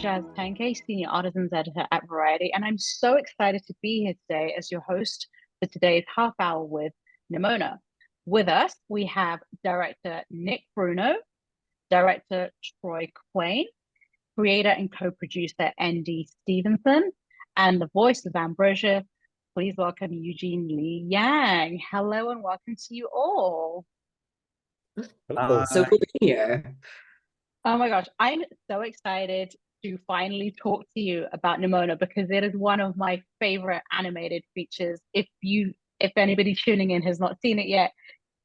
Jazz Tankay, Senior Artisans Editor at Variety, and I'm so excited to be here today as your host for today's half hour with Nimona. With us, we have director Nick Bruno, director Troy Quane, creator and co-producer ND Stevenson, and the voice of Ambrosius. Please welcome Eugene Lee Yang. Hello and welcome to you all. So cool to be here. Oh my gosh, I'm so excited to finally talk to you about Nimona because it is one of my favorite animated features. If anybody tuning in has not seen it yet,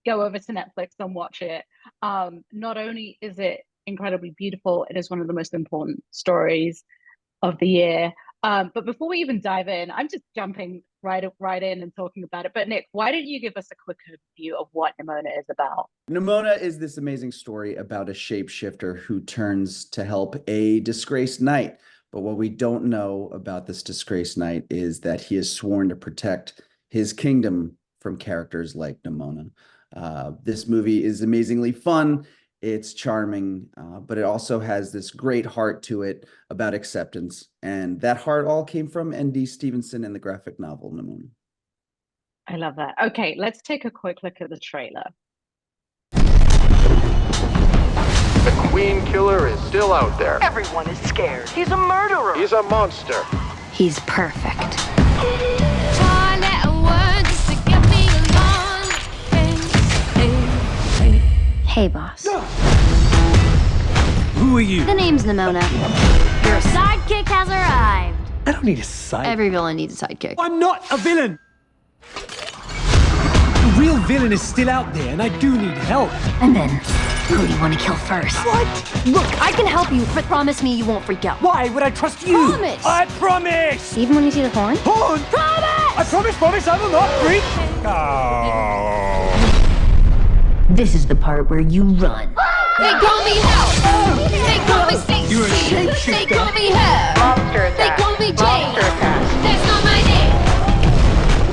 go over to Netflix and watch it. Not only is it incredibly beautiful, it is one of the most important stories of the year. But before we even dive in, I'm just jumping right in and talking about it. But Nick, why don't you give us a quick overview of what Nimona is about? Nimona is this amazing story about a shapeshifter who turns to help a disgraced knight. But what we don't know about this disgraced knight is that he is sworn to protect his kingdom from characters like Nimona. This movie is amazingly fun. It's charming, but it also has this great heart to it about acceptance. And that heart all came from ND Stevenson and the graphic novel Nimona. I love that. Okay, let's take a quick look at the trailer. The Queen killer is still out there. Everyone is scared. He's a murderer. He's a monster. He's perfect. Hey, boss. Who are you? The name's Nimona. Your sidekick has arrived. I don't need a sidekick. Every villain needs a sidekick. I'm not a villain. The real villain is still out there, and I do need help. And then, who do you want to kill first? What? Look, I can help you, but promise me you won't freak out. Why would I trust you? Promise! I promise! Even when you see the horn? Horn! Promise! I promise, I will not freak. Oh. This is the part where you run. They call me Hell. They call me Stacy. You're a shapeshifter. They call me Hell. Monster They attack. call me Jane. Monster attack. That's not my name.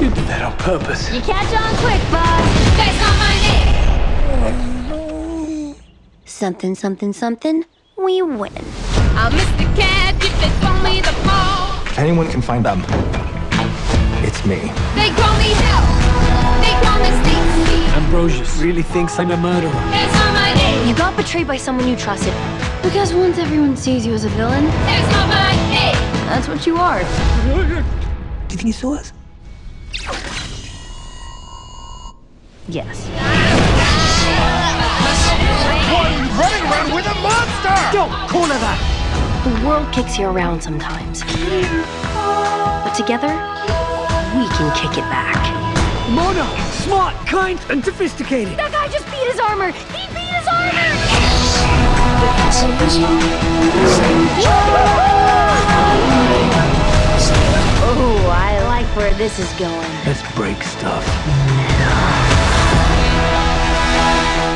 You did that on purpose. You catch on quick, boss. That's not my name. Something, something, something. We win. I'm Mr. Cat if they throw me the ball. Anyone can find them. It's me. They call me Hell. They call me Stacy. Ambrosius really thinks I'm a murderer. That's not my name. You got betrayed by someone you trusted. Because once everyone sees you as a villain, That's not my name. that's what you are. Do you think he saw us? Yes. Why are you running around with a monster? Don't call her that! The world kicks you around sometimes. But together, we can kick it back. Mona! Smart, kind, and sophisticated! That guy just beat his armor! He beat his armor! Oh, I like where this is going. Let's break stuff.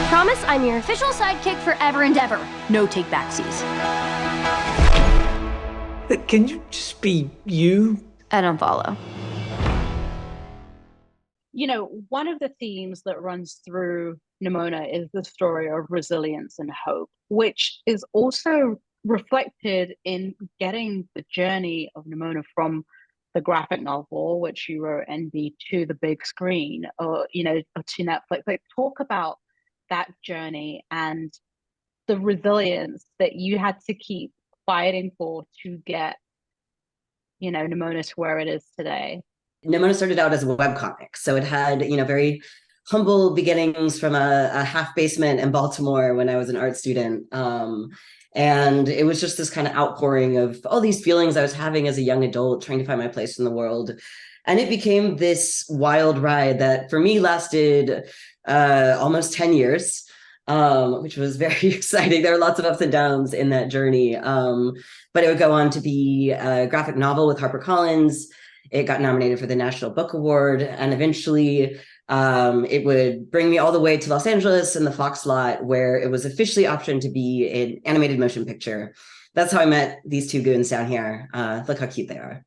Promise I'm your official sidekick forever and ever. No take-backsies. Can you just be you? I don't follow. You know, one of the themes that runs through Nimona is the story of resilience and hope, which is also reflected in getting the journey of Nimona from the graphic novel, which you wrote, ND, to the big screen, or, or to Netflix. Like, talk about that journey and the resilience that you had to keep fighting for to get, Nimona to where it is today. Nimona started out as a webcomic. So it had, very humble beginnings from a half basement in Baltimore when I was an art student. And it was just this kind of outpouring of all these feelings I was having as a young adult, trying to find my place in the world. And it became this wild ride that for me lasted almost 10 years, which was very exciting. There were lots of ups and downs in that journey. But it would go on to be a graphic novel with HarperCollins. It got nominated for the National Book Award, and eventually it would bring me all the way to Los Angeles and the Fox lot, where it was officially optioned to be an animated motion picture. That's how I met these two goons down here. Look how cute they are.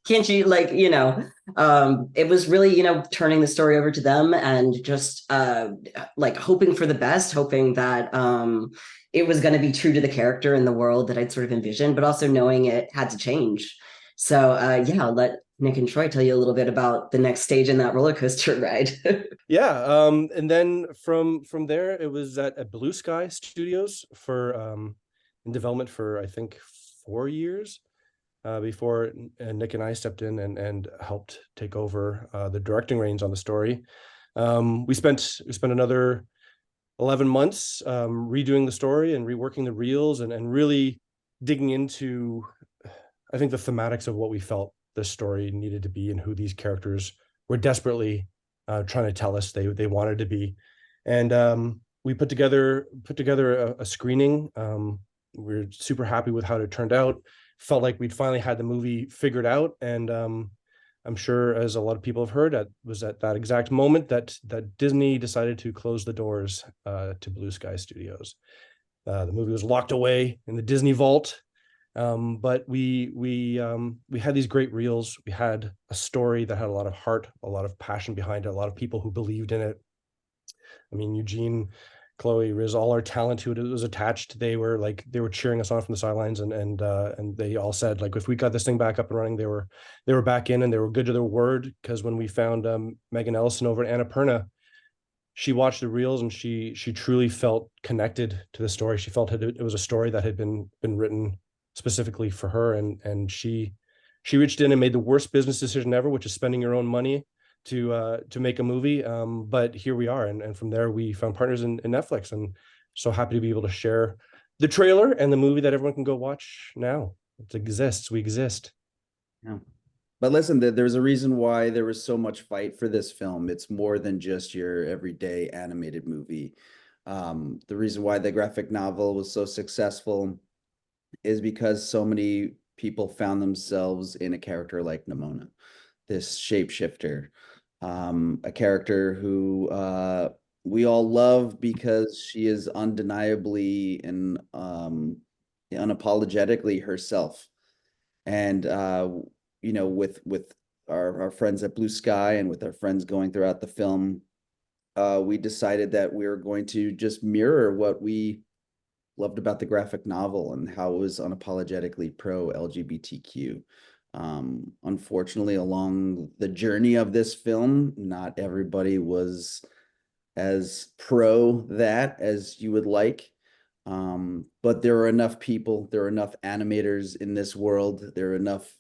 Can't you, it was really, turning the story over to them and just hoping for the best, hoping that, it was going to be true to the character and the world that I'd sort of envisioned, but also knowing it had to change. So yeah, I'll let Nick and Troy tell you a little bit about the next stage in that roller coaster ride. Yeah, and then from there, it was at Blue Sky Studios for in development for I think 4 years before Nick and I stepped in and helped take over the directing reins on the story. We spent another 11 months redoing the story and reworking the reels and really digging into, I think, the thematics of what we felt the story needed to be and who these characters were desperately trying to tell us they wanted to be. And we put together a screening. We're super happy with how it turned out. Felt like we'd finally had the movie figured out. And I'm sure, as a lot of people have heard, it was at that exact moment that Disney decided to close the doors to Blue Sky Studios. The movie was locked away in the Disney vault. But we had these great reels. We had a story that had a lot of heart, a lot of passion behind it, a lot of people who believed in it. I mean, Eugene, Chloe, Riz, all our talent who was attached, they were cheering us on from the sidelines, and they all said, like, if we got this thing back up and running, they were back in, and they were good to their word. Because when we found Megan Ellison over at Annapurna, she watched the reels and she truly felt connected to the story. She felt it was a story that had been written specifically for her, and she reached in and made the worst business decision ever, which is spending your own money to make a movie. But here we are, and from there we found partners in Netflix, and so happy to be able to share the trailer and the movie that everyone can go watch now. It exists. We exist. Yeah. But listen, there's a reason why there was so much fight for this film. It's more than just your everyday animated movie. The reason why the graphic novel was so successful is because so many people found themselves in a character like Nimona, this shapeshifter, a character who we all love because she is undeniably and unapologetically herself. And with our friends at Blue Sky and with our friends going throughout the film, we decided that we were going to just mirror what we loved about the graphic novel and how it was unapologetically pro LGBTQ. Unfortunately, along the journey of this film, not everybody was as pro that as you would like. But there are enough people, there are enough animators in this world, there are enough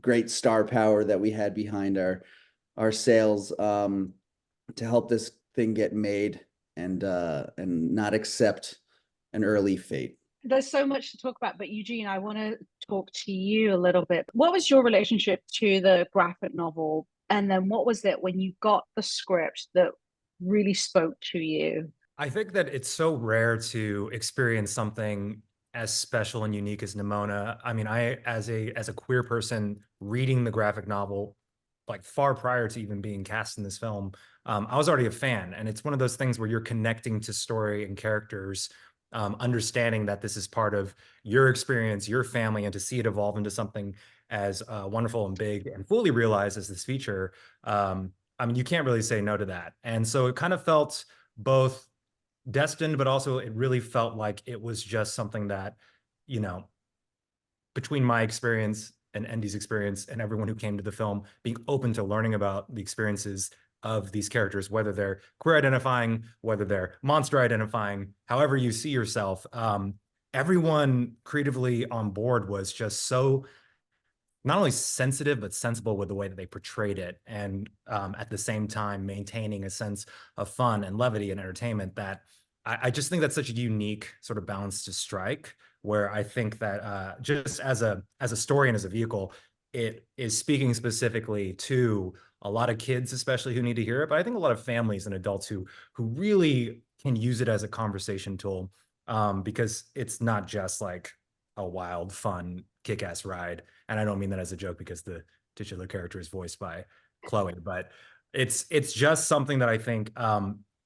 great star power that we had behind our sails to help this thing get made and not accept an early fate. There's so much to talk about, but Eugene, I want to talk to you a little bit. What was your relationship to the graphic novel? And then what was it when you got the script that really spoke to you? I think that it's so rare to experience something as special and unique as Nimona. I mean, I, as a queer person reading the graphic novel, like far prior to even being cast in this film, I was already a fan. And it's one of those things where you're connecting to story and characters, understanding that this is part of your experience, your family, and to see it evolve into something as wonderful and big and fully realized as this feature. I mean, you can't really say no to that. And so it kind of felt both destined, but also it really felt like it was just something that, between my experience and Endy's experience and everyone who came to the film, being open to learning about the experiences of these characters, whether they're queer identifying, whether they're monster identifying, however you see yourself, everyone creatively on board was just so not only sensitive, but sensible with the way that they portrayed it. And at the same time, maintaining a sense of fun and levity and entertainment that I just think that's such a unique sort of balance to strike, where I think that just as a story and as a vehicle, it is speaking specifically to a lot of kids, especially, who need to hear it, but I think a lot of families and adults who really can use it as a conversation tool, because it's not just like a wild, fun, kick-ass ride. And I don't mean that as a joke, because the titular character is voiced by Chloe, but it's just something that I think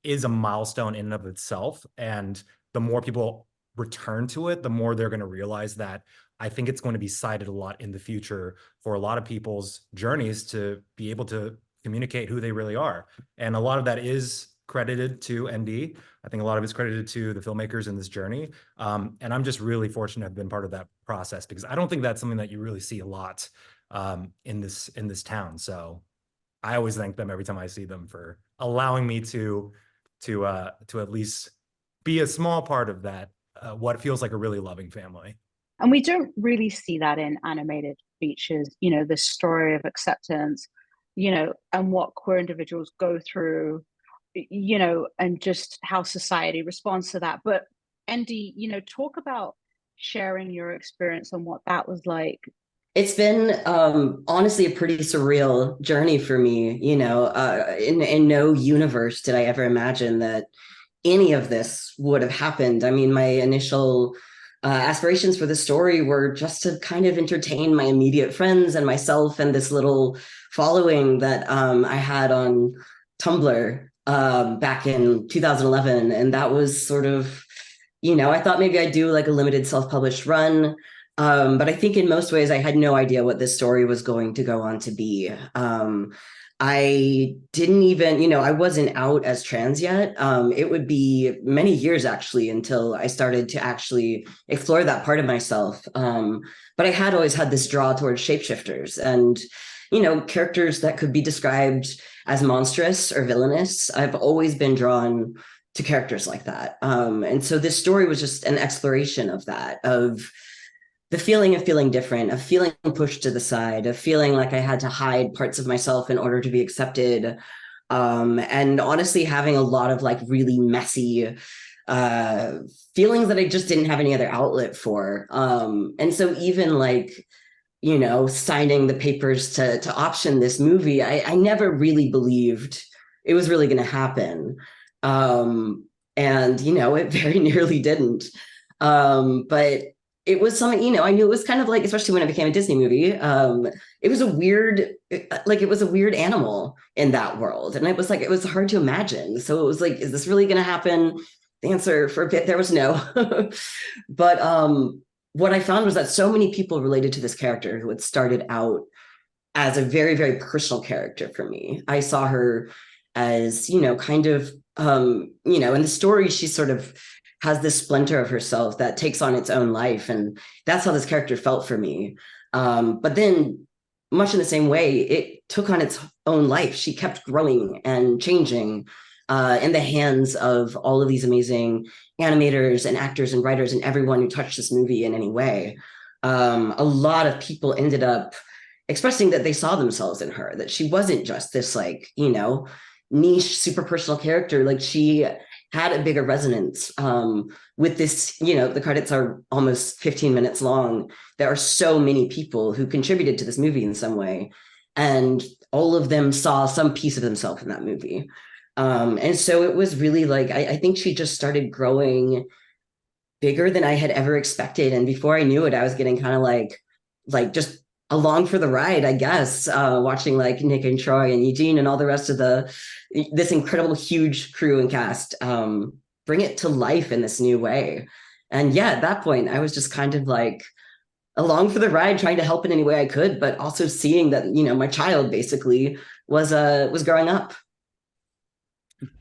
is a milestone in and of itself. And the more people return to it, the more they're going to realize that I think it's going to be cited a lot in the future for a lot of people's journeys to be able to communicate who they really are. And a lot of that is credited to ND. I think a lot of it's credited to the filmmakers in this journey. And I'm just really fortunate to have been part of that process, because I don't think that's something that you really see a lot in this town. So I always thank them every time I see them for allowing me to at least be a small part of that, what feels like a really loving family. And we don't really see that in animated features, the story of acceptance, and what queer individuals go through, and just how society responds to that. But Andy, talk about sharing your experience and what that was like. It's been honestly a pretty surreal journey for me. In no universe did I ever imagine that any of this would have happened. I mean, my initial aspirations for the story were just to kind of entertain my immediate friends and myself and this little following that I had on Tumblr back in 2011. And that was sort of, I thought maybe I'd do like a limited self-published run. But I think in most ways, I had no idea what this story was going to go on to be. I didn't even, I wasn't out as trans yet. It would be many years actually until I started to actually explore that part of myself. But I had always had this draw towards shapeshifters and, characters that could be described as monstrous or villainous. I've always been drawn to characters like that. And so this story was just an exploration of that, of the feeling of feeling different, of feeling pushed to the side, of feeling like I had to hide parts of myself in order to be accepted. And honestly, having a lot of like really messy feelings that I just didn't have any other outlet for. And so even like, signing the papers to option this movie, I never really believed it was really going to happen. And, it very nearly didn't. But it was something, I knew it was kind of like, especially when it became a Disney movie, it was a weird animal in that world. And it was hard to imagine. So it was like, is this really going to happen? The answer for a bit there was no. But what I found was that so many people related to this character who had started out as a very, very personal character for me. I saw her as, kind of, in the story, she sort of has this splinter of herself that takes on its own life. And that's how this character felt for me. But then much in the same way, it took on its own life. She kept growing and changing in the hands of all of these amazing animators and actors and writers and everyone who touched this movie in any way. A lot of people ended up expressing that they saw themselves in her, that she wasn't just this niche, super personal character. Like she had a bigger resonance with this, the credits are almost 15 minutes long. There are so many people who contributed to this movie in some way, and all of them saw some piece of themselves in that movie. And so it was really like, I think she just started growing bigger than I had ever expected. And before I knew it, I was getting kind of like just along for the ride, I guess, watching like Nick and Troy and Eugene and all the rest of this incredible, huge crew and cast bring it to life in this new way. And yeah, at that point, I was just kind of like along for the ride, trying to help in any way I could, but also seeing that, my child basically was growing up.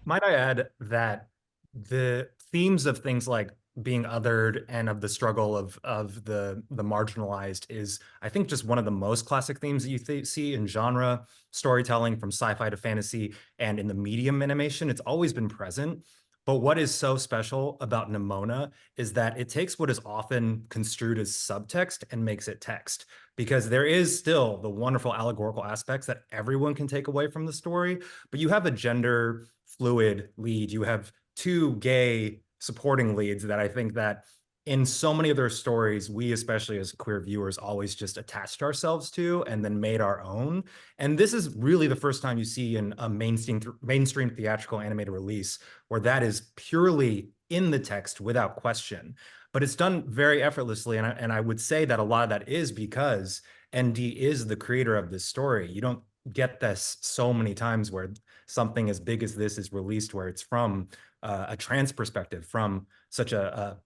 Might I add that the themes of things like being othered and of the struggle of the marginalized is, I think, just one of the most classic themes that you see in genre storytelling, from sci-fi to fantasy, and in the medium animation. It's always been present. But what is so special about Nimona is that it takes what is often construed as subtext and makes it text, because there is still the wonderful allegorical aspects that everyone can take away from the story. But you have a gender fluid lead, you have two gay supporting leads that I think that in so many of their stories, we, especially as queer viewers, always just attached ourselves to and then made our own. And this is really the first time you see in a mainstream theatrical animated release where that is purely in the text without question. But it's done very effortlessly. And I would say that a lot of that is because ND is the creator of this story. You don't get this so many times where something as big as this is released, where it's from a trans perspective, from such a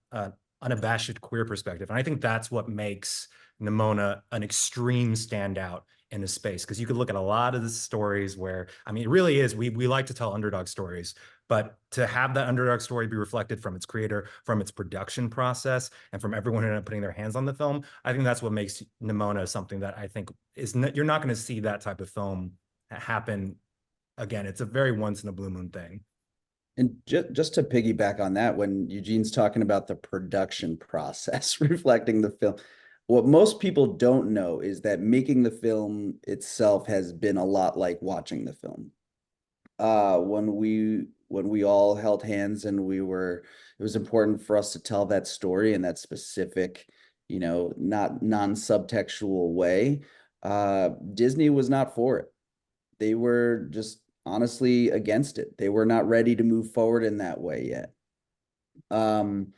unabashed queer perspective. And I think that's what makes Nimona an extreme standout in a space, because you could look at a lot of the stories where, I mean, it really is, we like to tell underdog stories, But to have that underdog story be reflected from its creator, from its production process, and from everyone who ended up putting their hands on the film, I think that's what makes Nimona something that I think you're not going to see that type of film happen again. It's a very once in a blue moon thing. And just to piggyback on that, when Eugene's talking about the production process reflecting the film, what most people don't know is that making the film itself has been a lot like watching the film. When we all held hands and it was important for us to tell that story in that specific, not non-subtextual way. Disney was not for it. They were just honestly against it. They were not ready to move forward in that way yet. And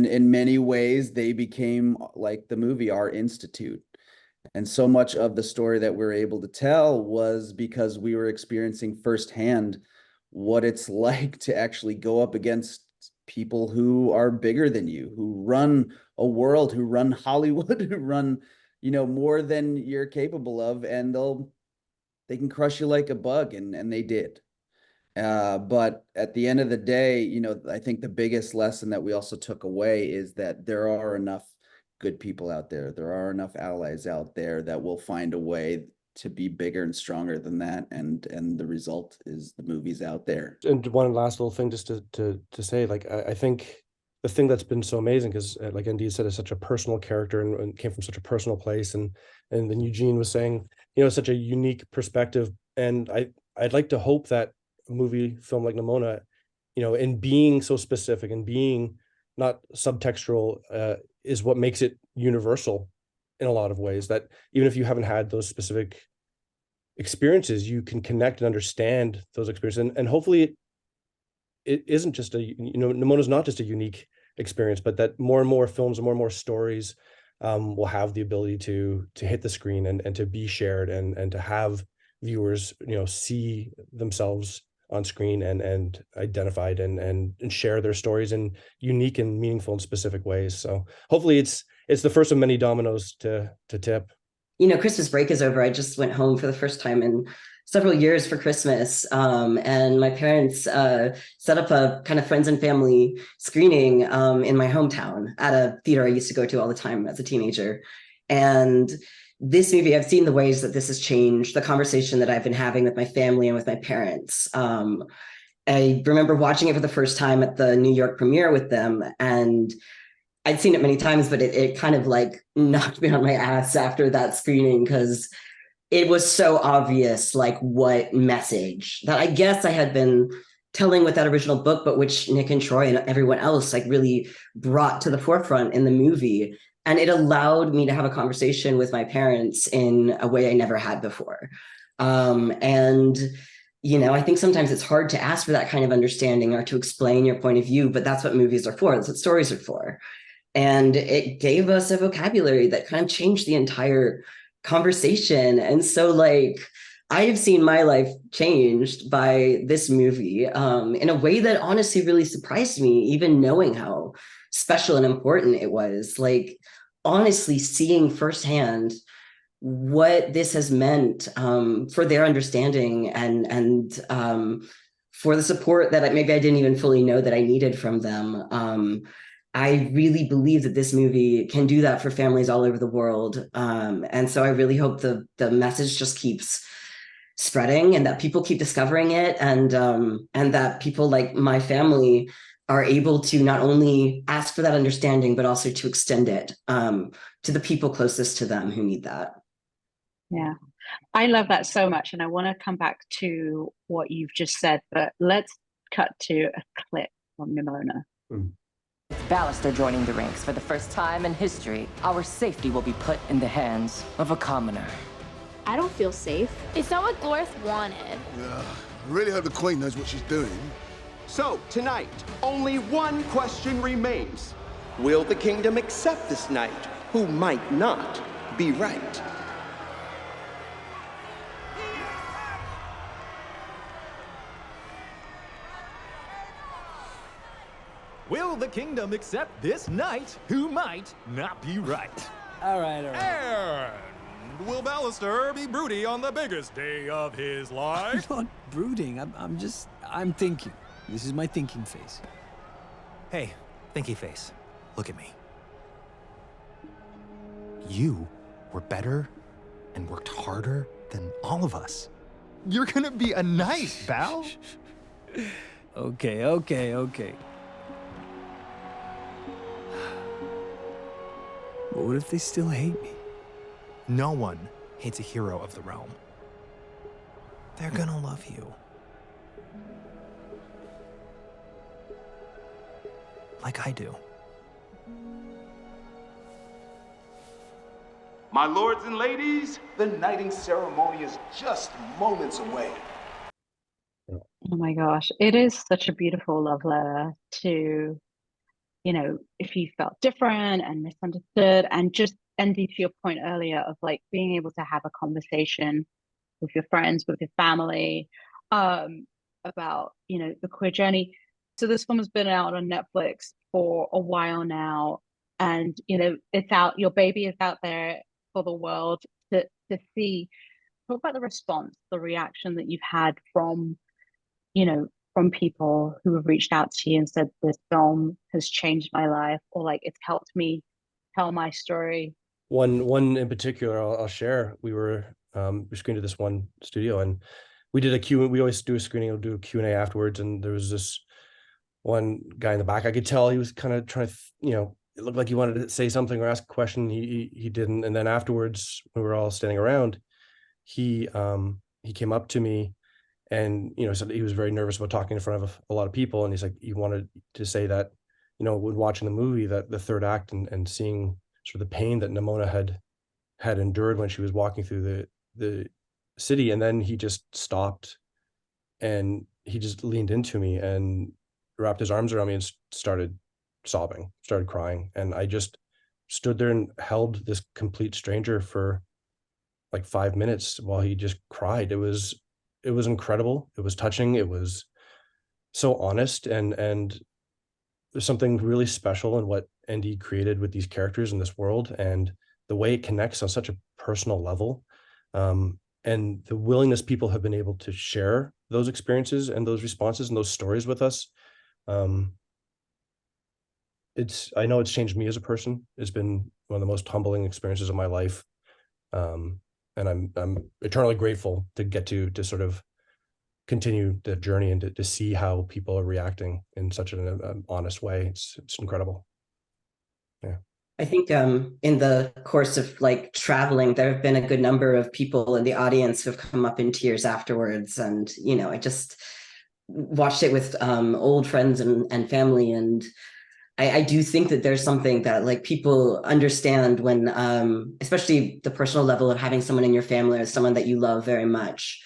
in many ways, they became like the movie, our institute. And so much of the story that we're able to tell was because we were experiencing firsthand what it's like to actually go up against people who are bigger than you, who run a world, who run Hollywood, who run, more than you're capable of, and they can crush you like a bug, and they did. But at the end of the day, I think the biggest lesson that we also took away is that there are enough good people out there. There are enough allies out there that will find a way to be bigger and stronger than that. And the result is the movies out there. And one last little thing just to say, like, I think the thing that's been so amazing, because like Andy said, is such a personal character and came from such a personal place. And then Eugene was saying, such a unique perspective. And I'd like to hope that a movie film like Nimona, in being so specific and being not subtextual, is what makes it universal in a lot of ways, that even if you haven't had those specific experiences, you can connect and understand those experiences. And hopefully it isn't just Nimona's not just a unique experience, but that more and more films and more stories will have the ability to hit the screen and to be shared and to have viewers, see themselves on screen and identified and share their stories in unique and meaningful and specific ways. So hopefully it's the first of many dominoes to tip. Christmas break is over. I just went home for the first time in several years for Christmas. And my parents set up a kind of friends and family screening in my hometown at a theater I used to go to all the time as a teenager. And this movie, I've seen the ways that this has changed the conversation that I've been having with my family and with my parents. I remember watching it for the first time at the New York premiere with them, and I'd seen it many times, but it kind of like knocked me on my ass after that screening, because it was so obvious, like what message that I guess I had been telling with that original book, but which Nick and Troy and everyone else like really brought to the forefront in the movie. And it allowed me to have a conversation with my parents in a way I never had before. And I think sometimes it's hard to ask for that kind of understanding or to explain your point of view, but that's what movies are for. That's what stories are for. And it gave us a vocabulary that kind of changed the entire conversation. And so like, I have seen my life changed by this movie in a way that honestly really surprised me, even knowing how special and important it was. Like, honestly, seeing firsthand what this has meant for their understanding and for the support that maybe I didn't even fully know that I needed from them. I really believe that this movie can do that for families all over the world. And so I really hope the message just keeps spreading and that people keep discovering it, and that people like my family are able to not only ask for that understanding, but also to extend it to the people closest to them who need that. Yeah, I love that so much. And I want to come back to what you've just said, but let's cut to a clip from Nimona. Ballister joining the ranks for the first time in history. Our safety will be put in the hands of a commoner. I don't feel safe. It's not what Glorith wanted. I really hope the Queen knows what she's doing. So, tonight, only one question remains. Will the kingdom accept this knight who might not be right? Will the kingdom accept this knight who might not be right? All right. And will Ballister be broody on the biggest day of his life? I'm not brooding. I'm thinking. This is my thinking face. Hey, thinky face, look at me. You were better and worked harder than all of us. You're gonna be a knight, Bal. Okay. But what if they still hate me? No one hates a hero of the realm. They're gonna love you. Like I do. My lords and ladies, the knighting ceremony is just moments away. Oh my gosh, it is such a beautiful love letter to, if you felt different and misunderstood, and just Andy, to your point earlier of like being able to have a conversation with your friends, with your family, about, the queer journey. So this film has been out on Netflix for a while now, and it's out, your baby is out there for the world to see. Talk about the response, the reaction that you've had from from people who have reached out to you and said, this film has changed my life, or like it's helped me tell my story. One in particular I'll share. We screened at this one studio, and we did we always do a screening, we'll do a Q&A afterwards, and there was this one guy in the back. I could tell he was kind of trying to, it looked like he wanted to say something or ask a question. He didn't. And then afterwards, when we were all standing around, he came up to me and, said he was very nervous about talking in front of a lot of people. And he's like, he wanted to say that, when watching the movie, that the third act and seeing sort of the pain that Nimona had endured when she was walking through the city. And then he just stopped and he just leaned into me and wrapped his arms around me and started sobbing, started crying. And I just stood there and held this complete stranger for like 5 minutes while he just cried. It was incredible. It was touching. It was so honest. And there's something really special in what ND created with these characters in this world, and the way it connects on such a personal level. And the willingness people have been able to share those experiences and those responses and those stories with us. I know it's changed me as a person. It's been one of the most humbling experiences of my life. And I'm eternally grateful to get to sort of continue the journey and to see how people are reacting in such an honest way. It's incredible. Yeah. I think in the course of like traveling, there have been a good number of people in the audience who have come up in tears afterwards. And, I just watched it with old friends and family. And I do think that there's something that like people understand when, especially the personal level of having someone in your family or someone that you love very much,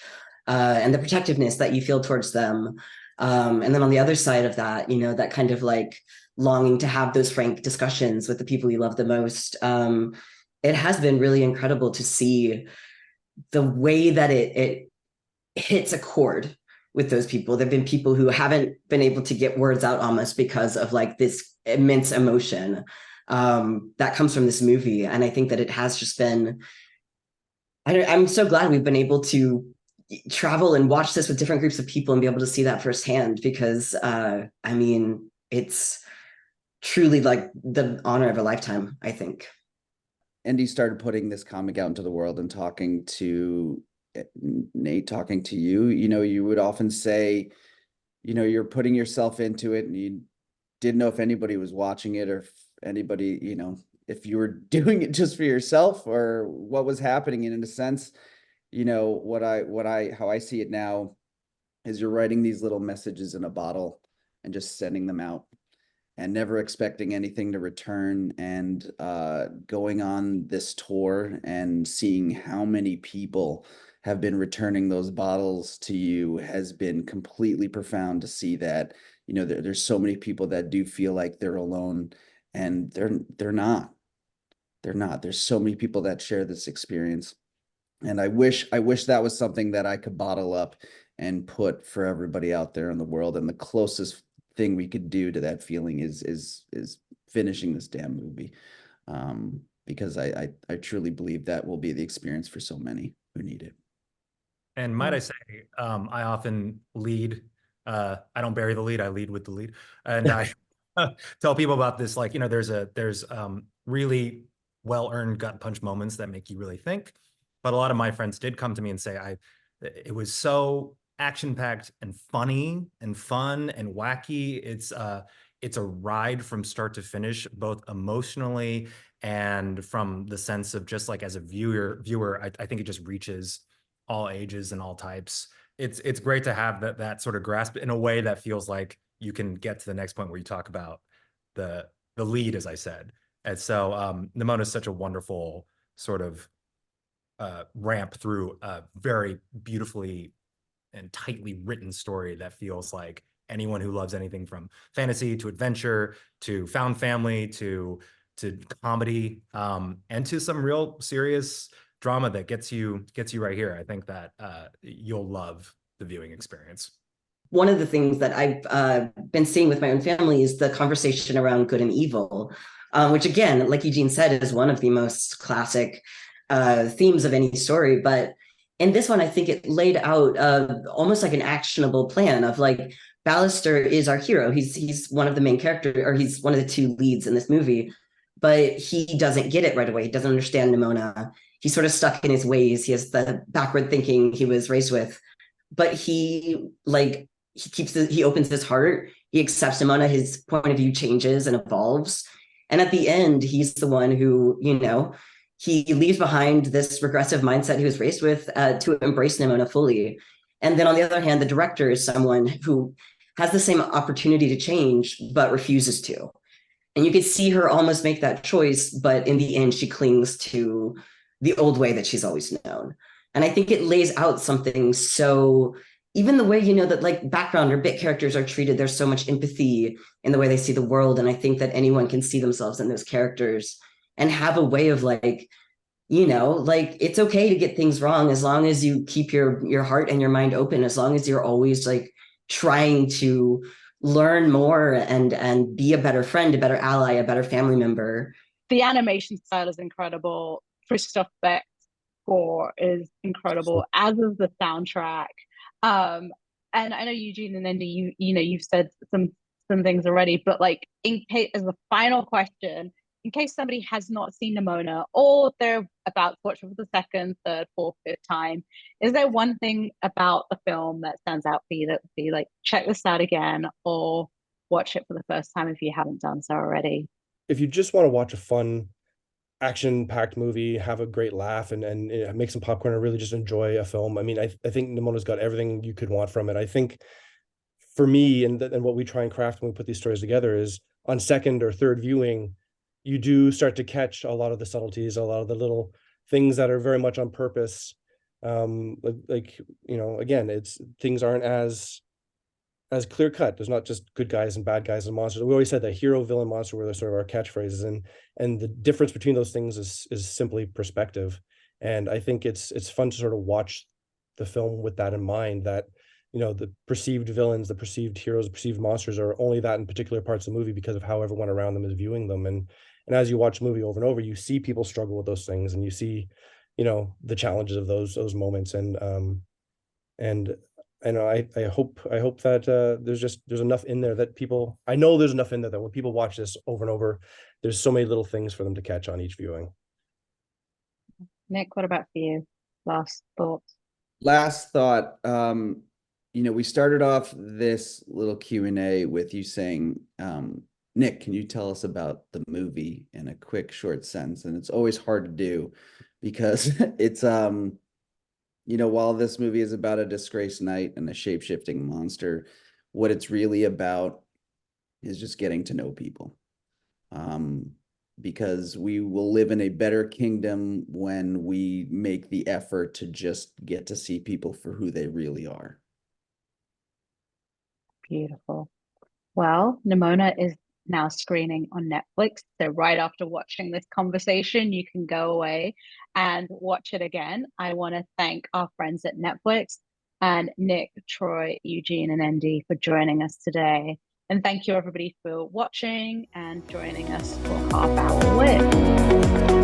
and the protectiveness that you feel towards them. And then on the other side of that, that kind of like longing to have those frank discussions with the people you love the most. It has been really incredible to see the way that it hits a chord with those people. There've been people who haven't been able to get words out almost because of like this immense emotion that comes from this movie. And I think that it has just been, I'm so glad we've been able to travel and watch this with different groups of people and be able to see that firsthand, because it's truly like the honor of a lifetime, I think. Andy started putting this comic out into the world and talking to Nate, talking to you, you would often say, you're putting yourself into it and you didn't know if anybody was watching it or if anybody, if you were doing it just for yourself or what was happening. And in a sense, how I see it now is you're writing these little messages in a bottle and just sending them out and never expecting anything to return, and going on this tour and seeing how many people have been returning those bottles to you has been completely profound to see that, there's so many people that do feel like they're alone, and they're not. There's so many people that share this experience. And I wish that was something that I could bottle up and put for everybody out there in the world. And the closest thing we could do to that feeling is finishing this damn movie, because I truly believe that will be the experience for so many who need it. And might I say, I often lead I don't bury the lead, I lead with the lead. And I tell people about this, like, there's really well-earned gut punch moments that make you really think. But a lot of my friends did come to me and say, it was so action-packed and funny and fun and wacky. It's a ride from start to finish, both emotionally and from the sense of just like as a viewer, I think it just reaches all ages and all types. It's great to have that sort of grasp in a way that feels like you can get to the next point where you talk about the lead, as I said. And so Nimona is such a wonderful sort of ramp through a very beautifully and tightly written story that feels like anyone who loves anything from fantasy to adventure to found family to comedy and to some real serious drama that gets you right here. I think that you'll love the viewing experience. One of the things that I've been seeing with my own family is the conversation around good and evil, which again, like Eugene said, is one of the most classic themes of any story. But in this one, I think it laid out almost like an actionable plan of like, Ballister is our hero. He's one of the main characters, or he's one of the two leads in this movie, but he doesn't get it right away. He doesn't understand Nimona. He's sort of stuck in his ways. He has the backward thinking he was raised with, but he opens his heart. He accepts Nimona. His point of view changes and evolves. And at the end, he's the one who, he leaves behind this regressive mindset he was raised with to embrace Nimona fully. And then on the other hand, the director is someone who has the same opportunity to change, but refuses to. And you could see her almost make that choice, but in the end, she clings to the old way that she's always known. And I think it lays out something so, even the way, that like background or bit characters are treated, there's so much empathy in the way they see the world. And I think that anyone can see themselves in those characters and have a way of like, like it's okay to get things wrong as long as you keep your heart and your mind open, as long as you're always like trying to learn more and be a better friend, a better ally, a better family member. The animation style is incredible. Christoph Beck's score is incredible, as is the soundtrack. And I know Eugene and Andy, you've said some things already, but like in case, as a final question, in case somebody has not seen Nimona or they're about to watch it for the second, third, fourth, fifth time, is there one thing about the film that stands out for you that would be like, check this out again or watch it for the first time if you haven't done so already? If you just want to watch a fun, action-packed movie, have a great laugh, and make some popcorn and really just enjoy a film, I mean, I think Nimona's got everything you could want from it. I think for me and what we try and craft when we put these stories together is on second or third viewing, you do start to catch a lot of the subtleties, a lot of the little things that are very much on purpose. Again, things aren't as clear cut. There's not just good guys and bad guys and monsters. We always said that hero, villain, monster were sort of our catchphrases, and the difference between those things is simply perspective. And I think it's fun to sort of watch the film with that in mind, that the perceived villains, the perceived heroes, the perceived monsters are only that in particular parts of the movie because of how everyone around them is viewing them. And as you watch the movie over and over, you see people struggle with those things, and you see, the challenges of those moments. And I hope that there's enough in there that people, I know there's enough in there that when people watch this over and over, there's so many little things for them to catch on each viewing. Nick, what about for you? Last thoughts? Last thought, we started off this little Q&A with you saying, Nick, can you tell us about the movie in a quick, short sentence? And it's always hard to do because it's, while this movie is about a disgraced knight and a shape-shifting monster, what it's really about is just getting to know people. Because we will live in a better kingdom when we make the effort to just get to see people for who they really are. Beautiful. Well, Nimona is now screening on Netflix. So right after watching this conversation, you can go away and watch it again. I want to thank our friends at Netflix and Nick, Troy, Eugene, and Andy for joining us today. And thank you everybody for watching and joining us for Half Hour Lit.